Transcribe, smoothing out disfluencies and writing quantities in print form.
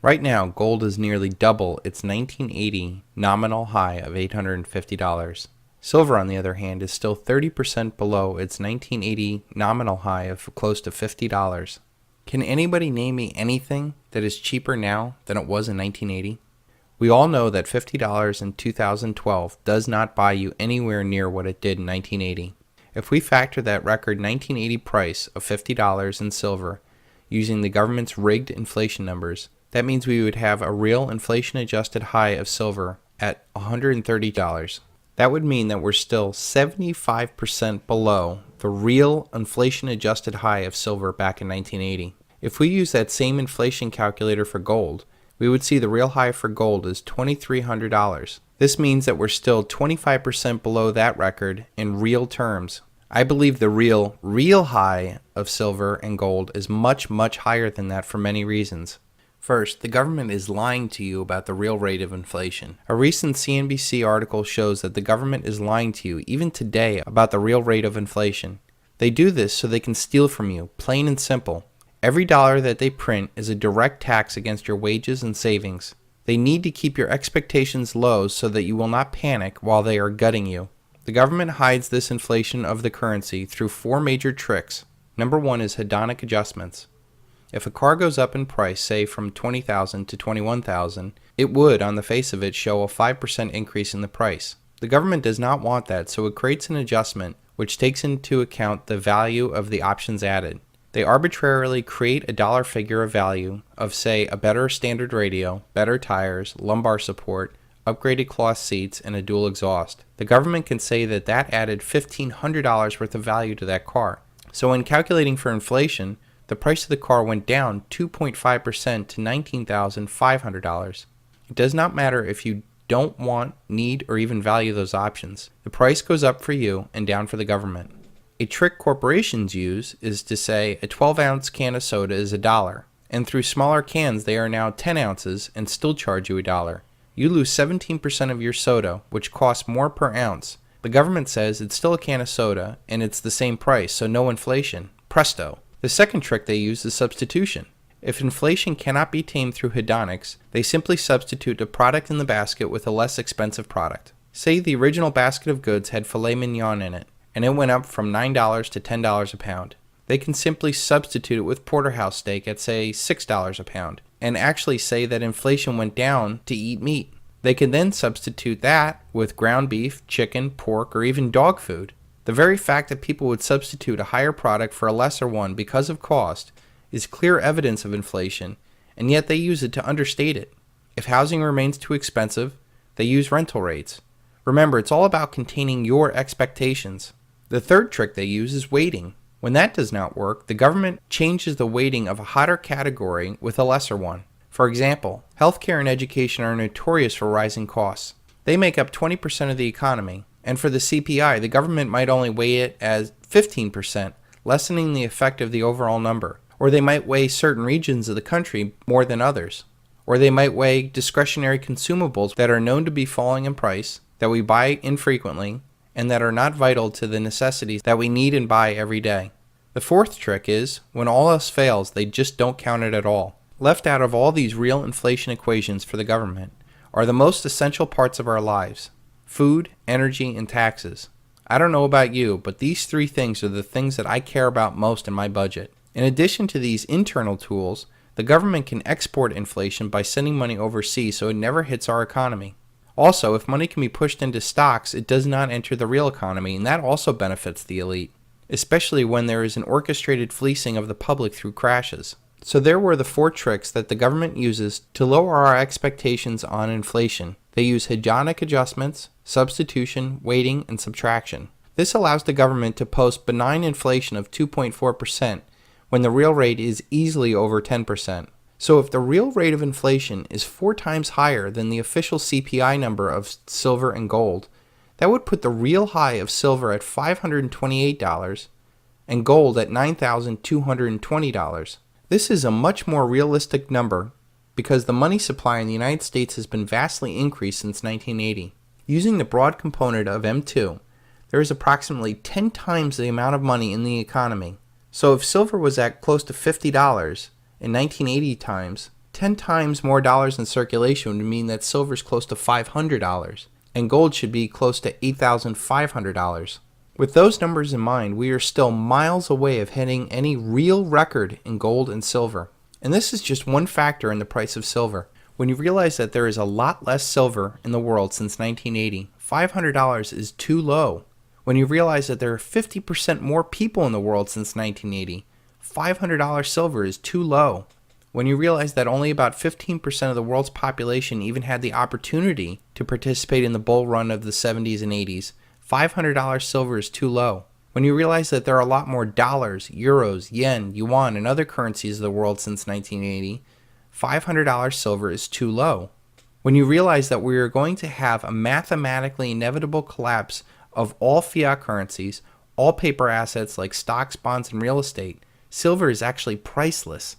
Right now, gold is nearly double its 1980 nominal high of $850. Silver, on the other hand, is still 30% below its 1980 nominal high of close to $50. Can anybody name me anything that is cheaper now than it was in 1980? We all know that $50 in 2012 does not buy you anywhere near what it did in 1980. If we factor that record 1980 price of $50 in silver using the government's rigged inflation numbers, that means we would have a real inflation-adjusted high of silver at $130. That would mean that we're still 75% below the real inflation-adjusted high of silver back in 1980. If we use that same inflation calculator for gold, we would see the real high for gold is $2,300. This means that we're still 25% below that record in real terms. I believe the real high of silver and gold is much, much higher than that for many reasons. First, the government is lying to you about the real rate of inflation. A recent CNBC article shows that the government is lying to you even today about the real rate of inflation. They do this so they can steal from you, plain and simple. Every dollar that they print is a direct tax against your wages and savings. They need to keep your expectations low so that you will not panic while they are gutting you. The government hides this inflation of the currency through four major tricks. Number one is hedonic adjustments. If a car goes up in price, say from $20,000 to $21,000, it would, on the face of it, show a 5% increase in the price. The government does not want that, so it creates an adjustment which takes into account the value of the options added. They arbitrarily create a dollar figure of value of, say, a better standard radio, better tires, lumbar support, upgraded cloth seats, and a dual exhaust. The government can say that that added $1,500 worth of value to that car. So when calculating for inflation, the price of the car went down 2.5% to $19,500. It does not matter if you don't want, need, or even value those options. The price goes up for you and down for the government. A trick corporations use is to say a 12-ounce can of soda is $1, and through smaller cans they are now 10 ounces and still charge you $1. You lose 17% of your soda, which costs more per ounce. The government says it's still a can of soda and it's the same price, so no inflation. Presto. The second trick they use is substitution. If inflation cannot be tamed through hedonics, they simply substitute a product in the basket with a less expensive product. Say the original basket of goods had filet mignon in it, and it went up from $9 to $10 a pound. They can simply substitute it with porterhouse steak at, say, $6 a pound, and actually say that inflation went down to eat meat. They can then substitute that with ground beef, chicken, pork, or even dog food. The very fact that people would substitute a higher product for a lesser one because of cost is clear evidence of inflation, and yet they use it to understate it. If housing remains too expensive, they use rental rates. Remember, it's all about containing your expectations. The third trick they use is weighting. When that does not work, the government changes the weighting of a hotter category with a lesser one. For example, healthcare and education are notorious for rising costs. They make up 20% of the economy. And for the CPI, the government might only weigh it as 15%, lessening the effect of the overall number. Or they might weigh certain regions of the country more than others. Or they might weigh discretionary consumables that are known to be falling in price, that we buy infrequently, and that are not vital to the necessities that we need and buy every day. The fourth trick is, when all else fails, they just don't count it at all. Left out of all these real inflation equations for the government are the most essential parts of our lives: food, energy, and taxes. I don't know about you, but these three things are the things that I care about most in my budget. In addition to these internal tools, the government can export inflation by sending money overseas so it never hits our economy. Also, if money can be pushed into stocks, it does not enter the real economy, and that also benefits the elite, especially when there is an orchestrated fleecing of the public through crashes. So there were the four tricks that the government uses to lower our expectations on inflation. They use hedonic adjustments, substitution, weighting, and subtraction. This allows the government to post benign inflation of 2.4% when the real rate is easily over 10%. So if the real rate of inflation is 4 times higher than the official CPI number of silver and gold, that would put the real high of silver at $528 and gold at $9,220. This is a much more realistic number because the money supply in the United States has been vastly increased since 1980. Using the broad component of M2, there is approximately 10 times the amount of money in the economy. So if silver was at close to $50 in 1980 times, 10 times more dollars in circulation would mean that silver is close to $500, and gold should be close to $8,500. With those numbers in mind, we are still miles away of hitting any real record in gold and silver. And this is just one factor in the price of silver. When you realize that there is a lot less silver in the world since 1980, $500 is too low. When you realize that there are 50% more people in the world since 1980, $500 silver is too low. When you realize that only about 15% of the world's population even had the opportunity to participate in the bull run of the 70s and 80s, $500 silver is too low. When you realize that there are a lot more dollars, euros, yen, yuan, and other currencies of the world since 1980, $500 silver is too low. When you realize that we are going to have a mathematically inevitable collapse of all fiat currencies, all paper assets like stocks, bonds, and real estate, silver is actually priceless.